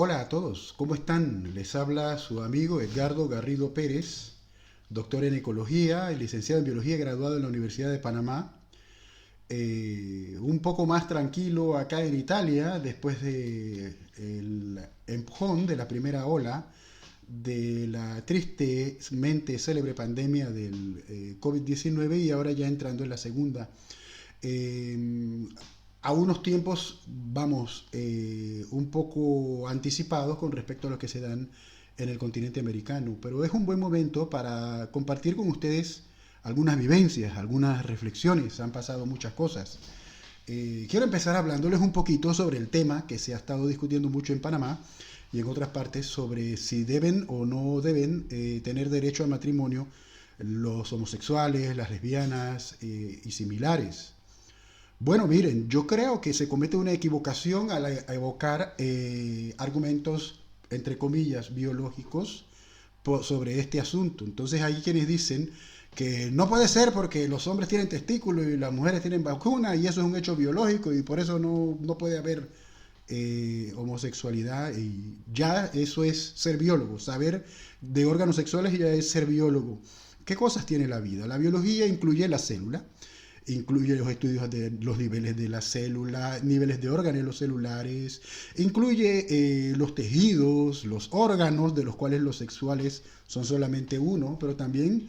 Hola a todos, ¿cómo están? Les habla su amigo Edgardo Garrido Pérez, doctor en ecología y licenciado en biología, graduado en la Universidad de Panamá. Un poco más tranquilo acá en Italia, después de el empujón de la primera ola de la tristemente célebre pandemia del COVID-19 y ahora ya entrando en la segunda. Eh, a unos tiempos, vamos, un poco anticipados con respecto a los que se dan en el continente americano, pero es un buen momento para compartir con ustedes algunas vivencias, algunas reflexiones, han pasado muchas cosas. Quiero empezar hablándoles un poquito sobre el tema que se ha estado discutiendo mucho en Panamá y en otras partes sobre si deben o no deben tener derecho al matrimonio los homosexuales, las lesbianas y similares. Bueno, miren, yo creo que se comete una equivocación al evocar argumentos, entre comillas, biológicos sobre este asunto. Entonces hay quienes dicen que no puede ser porque los hombres tienen testículos y las mujeres tienen vacuna y eso es un hecho biológico y por eso no puede haber homosexualidad y ya eso es ser biólogo. Saber de órganos sexuales ya es ser biólogo. ¿Qué cosas tiene la vida? La biología incluye la célula, incluye los estudios de los niveles de la célula, niveles de órganos celulares, incluye los tejidos, los órganos, de los cuales los sexuales son solamente uno, pero también,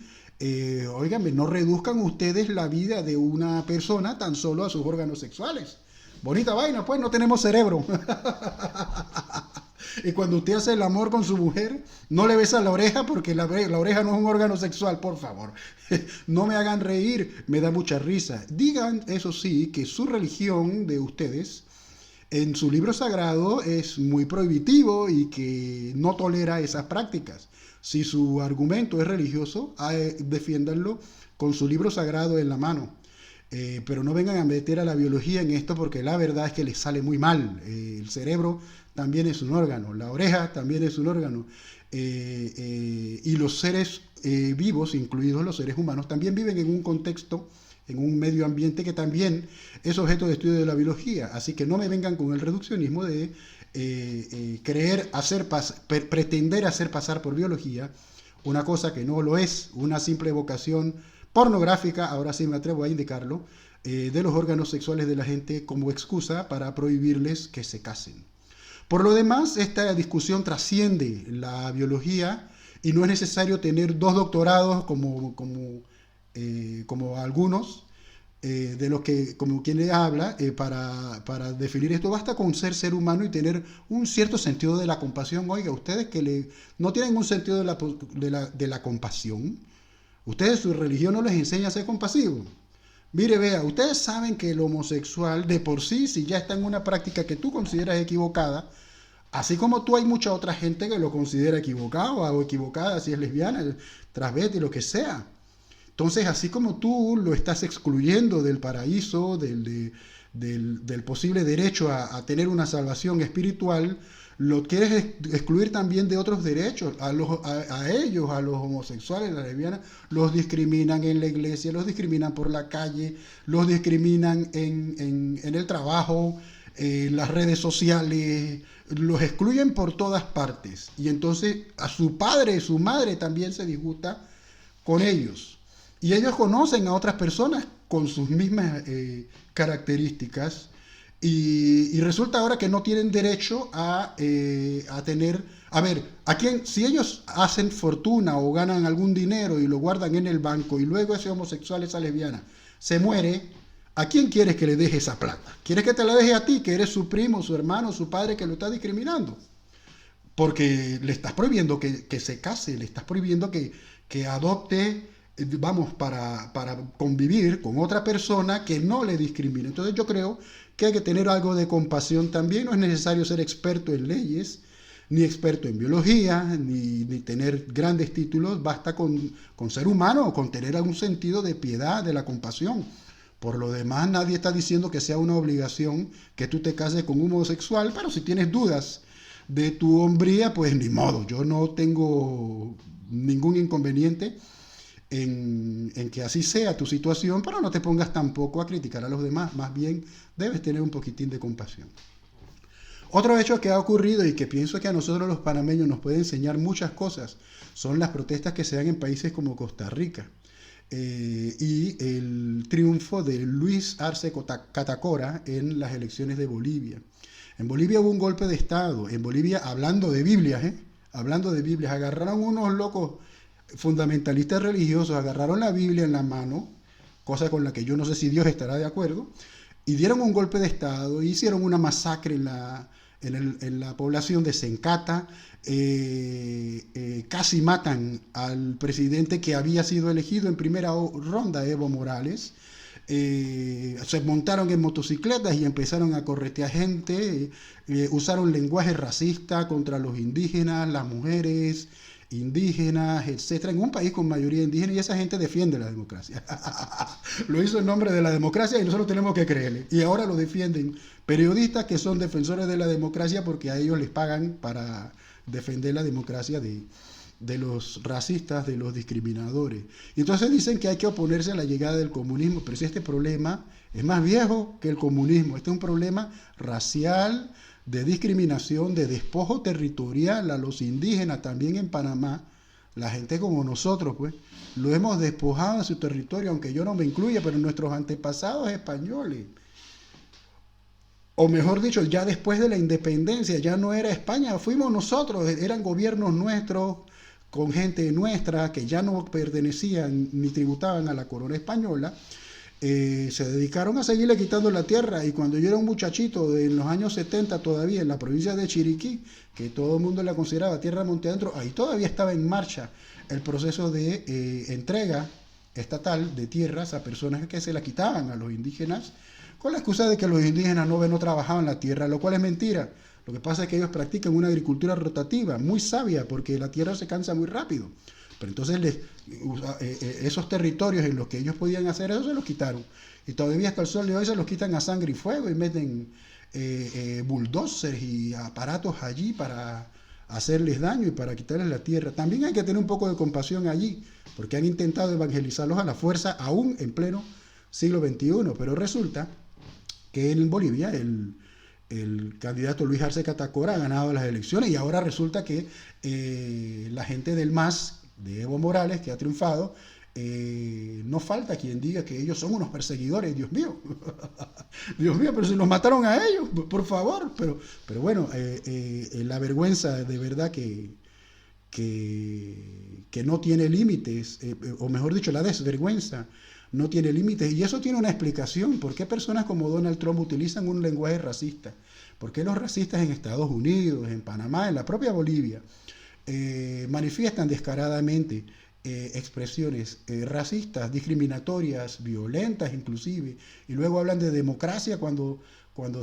óigame, no reduzcan ustedes la vida de una persona tan solo a sus órganos sexuales. Bonita vaina, pues no tenemos cerebro. Y cuando usted hace el amor con su mujer, no le besa la oreja porque la oreja no es un órgano sexual, por favor. No me hagan reír, me da mucha risa. Digan, eso sí, que su religión de ustedes en su libro sagrado es muy prohibitivo y que no tolera esas prácticas. Si su argumento es religioso, defiéndanlo con su libro sagrado en la mano. Pero no vengan a meter a la biología en esto porque la verdad es que les sale muy mal. El cerebro también es un órgano, la oreja también es un órgano. Y los seres vivos, incluidos los seres humanos, también viven en un contexto, en un medio ambiente que también es objeto de estudio de la biología. Así que no me vengan con el reduccionismo de pretender hacer pasar por biología una cosa que no lo es, una simple evocación pornográfica, ahora sí me atrevo a indicarlo, de los órganos sexuales de la gente como excusa para prohibirles que se casen. Por lo demás, esta discusión trasciende la biología y no es necesario tener dos doctorados como algunos de los que, como quien le habla, para definir esto. Basta con ser humano y tener un cierto sentido de la compasión. Oiga, ustedes no tienen un sentido de la compasión. Ustedes, su religión no les enseña a ser compasivos. Mire, vea, ustedes saben que el homosexual de por sí, si ya está en una práctica que tú consideras equivocada, así como tú hay mucha otra gente que lo considera equivocado o equivocada, si es lesbiana, transvesti, lo que sea. Entonces, así como tú lo estás excluyendo del paraíso, del posible derecho a tener una salvación espiritual, lo quieres excluir también de otros derechos. A ellos, a los homosexuales, a las lesbianas, los discriminan en la iglesia, los discriminan por la calle, los discriminan en el trabajo, en las redes sociales, los excluyen por todas partes. Y entonces a su padre, su madre también se disgusta con ellos. Y ellos conocen a otras personas con sus mismas características y resulta ahora que no tienen derecho a tener, a ver, si ellos hacen fortuna o ganan algún dinero y lo guardan en el banco y luego ese homosexual, esa lesbiana, se muere, ¿a quién quieres que le deje esa plata? ¿Quieres que te la deje a ti, que eres su primo, su hermano, su padre que lo está discriminando? Porque le estás prohibiendo que se case, le estás prohibiendo que adopte, vamos, para convivir con otra persona que no le discrimine. Entonces yo creo que hay que tener algo de compasión también. No es necesario ser experto en leyes, ni experto en biología, ni tener grandes títulos. Basta con ser humano, con tener algún sentido de piedad, de la compasión. Por lo demás, nadie está diciendo que sea una obligación que tú te cases con un homosexual, pero si tienes dudas de tu hombría, pues ni modo. Yo no tengo ningún inconveniente en que así sea tu situación, pero no te pongas tampoco a criticar a los demás. Más bien, debes tener un poquitín de compasión. Otro hecho que ha ocurrido y que pienso que a nosotros los panameños nos puede enseñar muchas cosas son las protestas que se dan en países como Costa Rica. Y el triunfo de Luis Arce Catacora en las elecciones de Bolivia. En Bolivia hubo un golpe de Estado. En Bolivia, hablando de Biblias, hablando de Biblias, agarraron unos locos fundamentalistas religiosos, agarraron la Biblia en la mano, cosa con la que yo no sé si Dios estará de acuerdo, y dieron un golpe de Estado, hicieron una masacre en la población de Sencata, casi matan al presidente que había sido elegido en primera ronda, Evo Morales. Se montaron en motocicletas y empezaron a corretear gente, usaron lenguaje racista contra los indígenas, las mujeres indígenas, etcétera, en un país con mayoría indígena, y esa gente defiende la democracia. Lo hizo en nombre de la democracia y nosotros tenemos que creerle. Y ahora lo defienden periodistas que son defensores de la democracia porque a ellos les pagan para defender la democracia de los racistas, de los discriminadores. Y entonces dicen que hay que oponerse a la llegada del comunismo, pero si este problema es más viejo que el comunismo, este es un problema racial, de discriminación, de despojo territorial a los indígenas, también en Panamá, la gente como nosotros, pues, lo hemos despojado de su territorio, aunque yo no me incluya, pero nuestros antepasados españoles, o mejor dicho, ya después de la independencia, ya no era España, fuimos nosotros, eran gobiernos nuestros, con gente nuestra, que ya no pertenecían ni tributaban a la corona española, se dedicaron a seguirle quitando la tierra. Y cuando yo era un muchachito en los años 70 todavía en la provincia de Chiriquí, que todo el mundo la consideraba tierra monte adentro, ahí todavía estaba en marcha el proceso de entrega estatal de tierras a personas que se la quitaban a los indígenas con la excusa de que los indígenas no trabajaban la tierra, lo cual es mentira. Lo que pasa es que ellos practican una agricultura rotativa, muy sabia, porque la tierra se cansa muy rápido. Pero entonces esos territorios en los que ellos podían hacer eso se los quitaron. Y todavía hasta el sol de hoy se los quitan a sangre y fuego y meten bulldozers y aparatos allí para hacerles daño y para quitarles la tierra. También hay que tener un poco de compasión allí, porque han intentado evangelizarlos a la fuerza aún en pleno siglo XXI. Pero resulta que en Bolivia el candidato Luis Arce Catacora ha ganado las elecciones y ahora resulta que la gente del MAS, de Evo Morales, que ha triunfado, no falta quien diga que ellos son unos perseguidores, Dios mío. Dios mío, pero si nos mataron a ellos, por favor. Pero bueno, la vergüenza de verdad que no tiene límites, o mejor dicho, la desvergüenza no tiene límites. Y eso tiene una explicación. ¿Por qué personas como Donald Trump utilizan un lenguaje racista? ¿Por qué los racistas en Estados Unidos, en Panamá, en la propia Bolivia, manifiestan descaradamente expresiones racistas, discriminatorias, violentas inclusive, y luego hablan de democracia cuando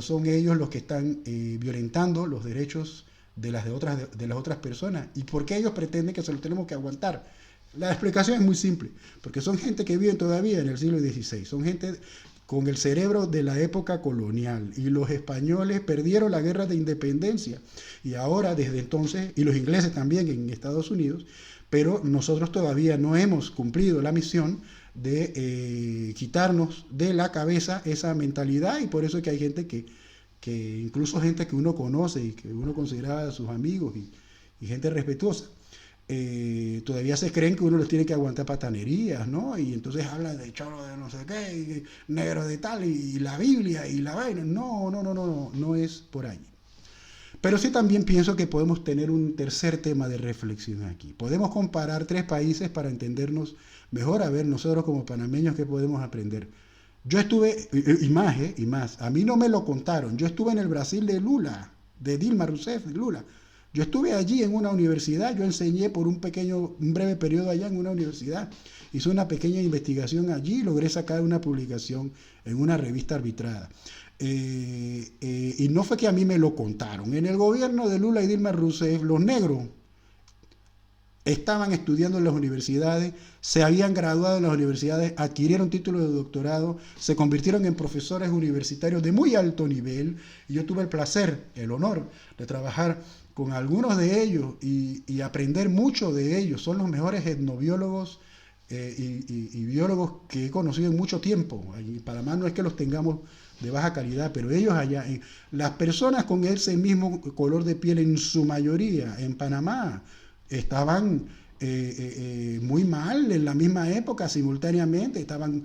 son ellos los que están violentando los derechos de las otras personas? ¿Y por qué ellos pretenden que se los tenemos que aguantar? La explicación es muy simple, porque son gente que vive todavía en el siglo XVI, son gente con el cerebro de la época colonial, y los españoles perdieron la guerra de independencia, y ahora desde entonces, y los ingleses también en Estados Unidos, pero nosotros todavía no hemos cumplido la misión de quitarnos de la cabeza esa mentalidad, y por eso es que hay gente que incluso gente que uno conoce y que uno considera sus amigos y gente respetuosa, todavía se creen que uno les tiene que aguantar patanerías, ¿no? Y entonces hablan de choro de no sé qué, negro de tal, y la Biblia y la vaina. No es por ahí. Pero sí también pienso que podemos tener un tercer tema de reflexión aquí. Podemos comparar tres países para entendernos mejor, a ver nosotros como panameños qué podemos aprender. Yo estuve, y más, a mí no me lo contaron, yo estuve en el Brasil de Lula, de Dilma Rousseff, de Lula. Yo estuve allí en una universidad, yo enseñé por un breve periodo allá en una universidad, hice una pequeña investigación allí y logré sacar una publicación en una revista arbitrada. Y no fue que a mí me lo contaron. En el gobierno de Lula y Dilma Rousseff, los negros estaban estudiando en las universidades, se habían graduado en las universidades, adquirieron títulos de doctorado, se convirtieron en profesores universitarios de muy alto nivel, y yo tuve el placer, el honor de trabajar con algunos de ellos y aprender mucho de ellos. Son los mejores etnobiólogos y biólogos que he conocido en mucho tiempo. En Panamá no es que los tengamos de baja calidad, pero ellos allá, las personas con ese mismo color de piel en su mayoría en Panamá estaban muy mal en la misma época, simultáneamente, estaban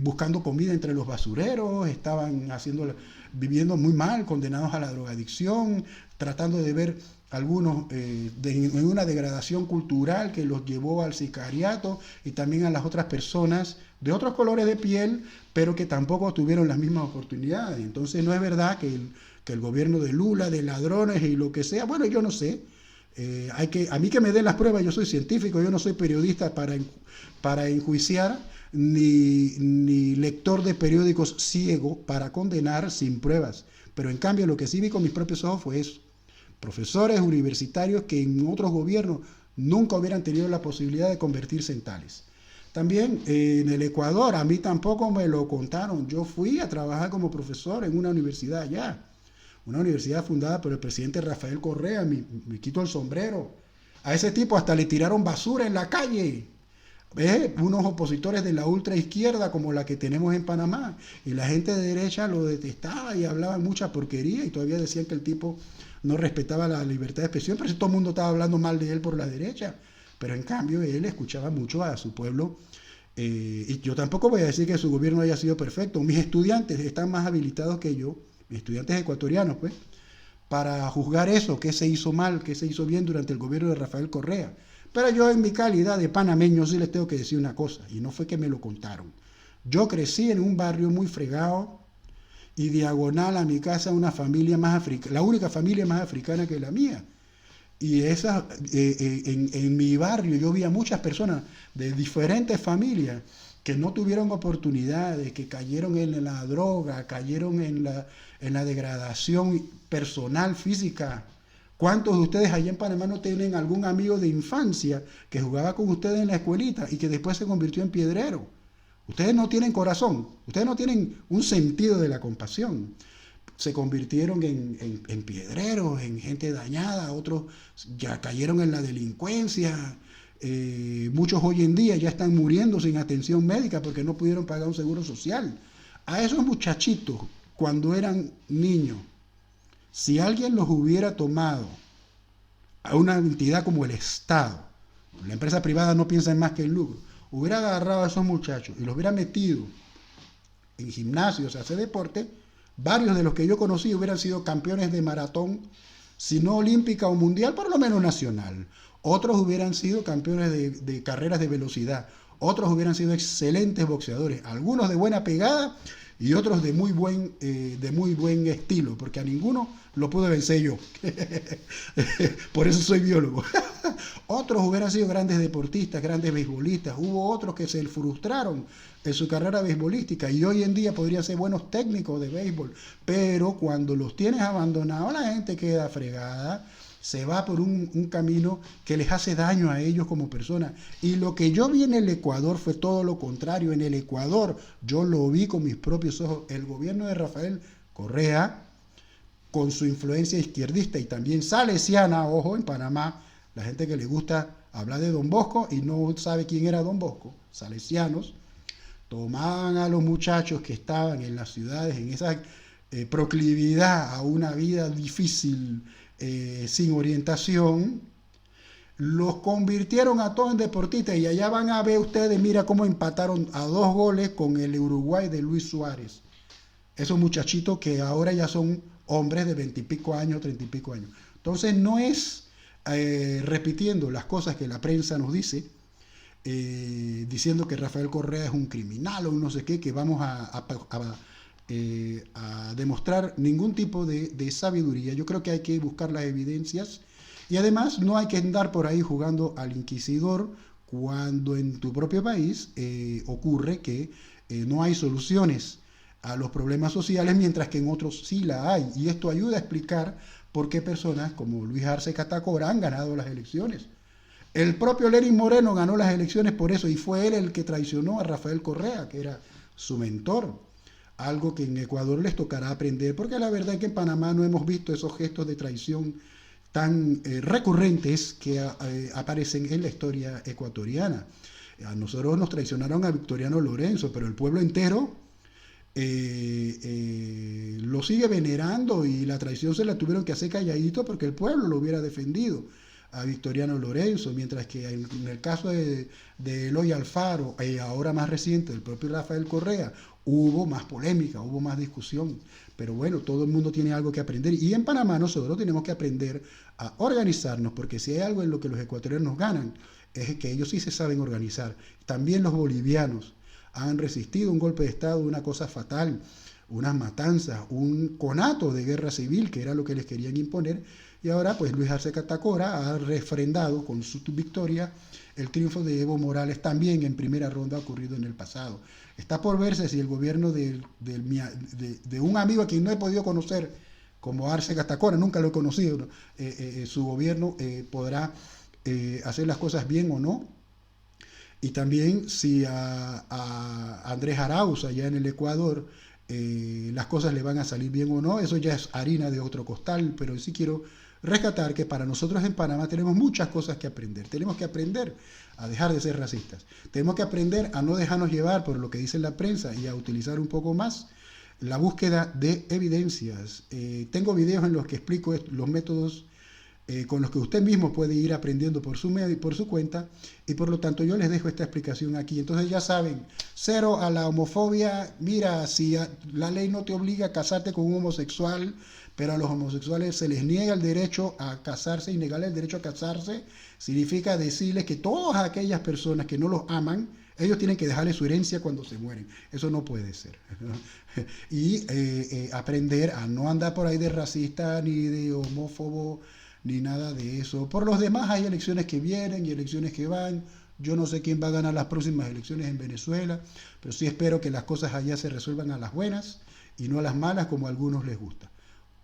buscando comida entre los basureros, estaban viviendo muy mal, condenados a la drogadicción, tratando de ver algunos en una degradación cultural que los llevó al sicariato y también a las otras personas de otros colores de piel, pero que tampoco tuvieron las mismas oportunidades. Entonces no es verdad que el gobierno de Lula, de ladrones y lo que sea, bueno, yo no sé, a mí que me den las pruebas, yo soy científico, yo no soy periodista para enjuiciar, ni lector de periódicos ciego para condenar sin pruebas. Pero en cambio lo que sí vi con mis propios ojos fue eso. Profesores universitarios que en otros gobiernos nunca hubieran tenido la posibilidad de convertirse en tales. También en el Ecuador, a mí tampoco me lo contaron. Yo fui a trabajar como profesor en una universidad allá. Una universidad fundada por el presidente Rafael Correa, me quito el sombrero. A ese tipo hasta le tiraron basura en la calle. Unos opositores de la ultraizquierda como la que tenemos en Panamá. Y la gente de derecha lo detestaba y hablaban mucha porquería y todavía decían que el tipo no respetaba la libertad de expresión, pero si todo el mundo estaba hablando mal de él por la derecha. Pero en cambio él escuchaba mucho a su pueblo. Y yo tampoco voy a decir que su gobierno haya sido perfecto. Mis estudiantes están más habilitados que yo, mis estudiantes ecuatorianos, pues, para juzgar eso, qué se hizo mal, qué se hizo bien durante el gobierno de Rafael Correa. Pero yo en mi calidad de panameño sí les tengo que decir una cosa, y no fue que me lo contaron. Yo crecí en un barrio muy fregado y diagonal a mi casa una familia más africana, la única familia más africana que la mía. Y en mi barrio yo vi a muchas personas de diferentes familias que no tuvieron oportunidades, que cayeron en la droga, cayeron en la degradación personal, física. ¿Cuántos de ustedes allá en Panamá no tienen algún amigo de infancia que jugaba con ustedes en la escuelita y que después se convirtió en piedrero? Ustedes no tienen corazón, ustedes no tienen un sentido de la compasión. Se convirtieron en piedreros, en gente dañada, otros ya cayeron en la delincuencia. Muchos hoy en día ya están muriendo sin atención médica porque no pudieron pagar un seguro social. A esos muchachitos, cuando eran niños, si alguien los hubiera tomado a una entidad como el Estado, la empresa privada no piensa en más que el lucro, hubiera agarrado a esos muchachos y los hubiera metido en gimnasios a hacer deporte, varios de los que yo conocí hubieran sido campeones de maratón, si no olímpica o mundial, por lo menos nacional. Otros hubieran sido campeones de carreras de velocidad. Otros hubieran sido excelentes boxeadores. Algunos de buena pegada y otros de muy buen estilo, porque a ninguno lo pude vencer yo. Por eso soy biólogo. Otros hubieran sido grandes deportistas, grandes beisbolistas. Hubo otros que se frustraron en su carrera beisbolística y hoy en día podrían ser buenos técnicos de béisbol, pero cuando los tienes abandonados la gente queda fregada, se va por un camino que les hace daño a ellos como personas. Y lo que yo vi en el Ecuador fue todo lo contrario. En el Ecuador yo lo vi con mis propios ojos. El gobierno de Rafael Correa, con su influencia izquierdista y también salesiana, ojo, en Panamá, la gente que le gusta hablar de Don Bosco y no sabe quién era Don Bosco, salesianos, tomaban a los muchachos que estaban en las ciudades, en esa proclividad a una vida difícil, sin orientación, los convirtieron a todos en deportistas y allá van a ver ustedes, mira cómo empataron a 2 goles con el Uruguay de Luis Suárez. Esos muchachitos que ahora ya son hombres de 20 y pico años, 30 y pico años. Entonces no es repitiendo las cosas que la prensa nos dice, diciendo que Rafael Correa es un criminal o no sé qué, que vamos a demostrar ningún tipo de sabiduría. Yo creo que hay que buscar las evidencias y además no hay que andar por ahí jugando al inquisidor cuando en tu propio país ocurre que no hay soluciones a los problemas sociales, mientras que en otros sí la hay. Y esto ayuda a explicar por qué personas como Luis Arce Catacora han ganado las elecciones. El propio Lenín Moreno ganó las elecciones por eso y fue él el que traicionó a Rafael Correa, que era su mentor. Algo que en Ecuador les tocará aprender, porque la verdad es que en Panamá no hemos visto esos gestos de traición tan recurrentes que aparecen en la historia ecuatoriana. A nosotros nos traicionaron a Victoriano Lorenzo, pero el pueblo entero lo sigue venerando y la traición se la tuvieron que hacer calladito porque el pueblo lo hubiera defendido a Victoriano Lorenzo, mientras que en el caso de Eloy Alfaro, y ahora más reciente del propio Rafael Correa, hubo más polémica, hubo más discusión, pero bueno, todo el mundo tiene algo que aprender y en Panamá nosotros tenemos que aprender a organizarnos, porque si hay algo en lo que los ecuatorianos ganan, es que ellos sí se saben organizar. También los bolivianos han resistido un golpe de Estado, una cosa fatal, unas matanzas, un conato de guerra civil, que era lo que les querían imponer, y ahora pues Luis Arce Catacora ha refrendado con su victoria el triunfo de Evo Morales también en primera ronda ocurrido en el pasado. Está por verse si el gobierno de un amigo a quien no he podido conocer, como Arce Catacora, nunca lo he conocido, ¿no? Su gobierno podrá hacer las cosas bien o no. Y también si a Andrés Arauz allá en el Ecuador las cosas le van a salir bien o no, eso ya es harina de otro costal, pero sí quiero rescatar que para nosotros en Panamá tenemos muchas cosas que aprender. Tenemos que aprender a dejar de ser racistas. Tenemos que aprender a no dejarnos llevar por lo que dice la prensa y a utilizar un poco más la búsqueda de evidencias. Tengo videos en los que explico los métodos con los que usted mismo puede ir aprendiendo por su medio y por su cuenta, y por lo tanto yo les dejo esta explicación aquí. Entonces ya saben, cero a la homofobia. Mira, si la ley no te obliga a casarte con un homosexual, pero a los homosexuales se les niega el derecho a casarse y negarles el derecho a casarse, significa decirles que todas aquellas personas que no los aman, ellos tienen que dejarle su herencia cuando se mueren. Eso no puede ser. Y aprender a no andar por ahí de racista ni de homófobo, ni nada de eso. Por los demás hay elecciones que vienen y elecciones que van. Yo no sé quién va a ganar las próximas elecciones en Venezuela, pero sí espero que las cosas allá se resuelvan a las buenas y no a las malas como a algunos les gusta.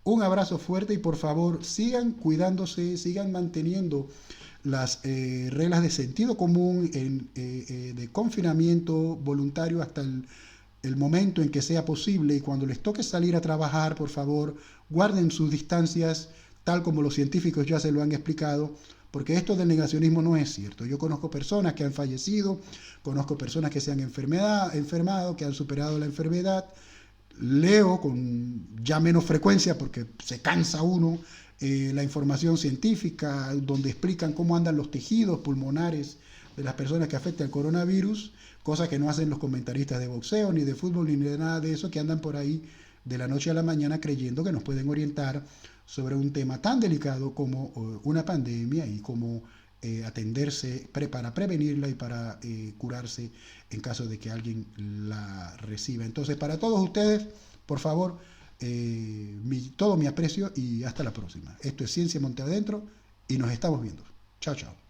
Un abrazo fuerte y por favor sigan cuidándose, sigan manteniendo las reglas de sentido común de confinamiento voluntario hasta el momento en que sea posible, y cuando les toque salir a trabajar, por favor, guarden sus distancias, tal como los científicos ya se lo han explicado, porque esto del negacionismo no es cierto. Yo conozco personas que han fallecido, conozco personas que se han enfermado, que han superado la enfermedad. Leo con ya menos frecuencia porque se cansa uno la información científica donde explican cómo andan los tejidos pulmonares de las personas que afecta el coronavirus, cosa que no hacen los comentaristas de boxeo, ni de fútbol, ni de nada de eso, que andan por ahí de la noche a la mañana creyendo que nos pueden orientar sobre un tema tan delicado como una pandemia y cómo atenderse para prevenirla y para curarse en caso de que alguien la reciba. Entonces, para todos ustedes, por favor, todo mi aprecio y hasta la próxima. Esto es Ciencia Monte Adentro y nos estamos viendo. Chao, chao.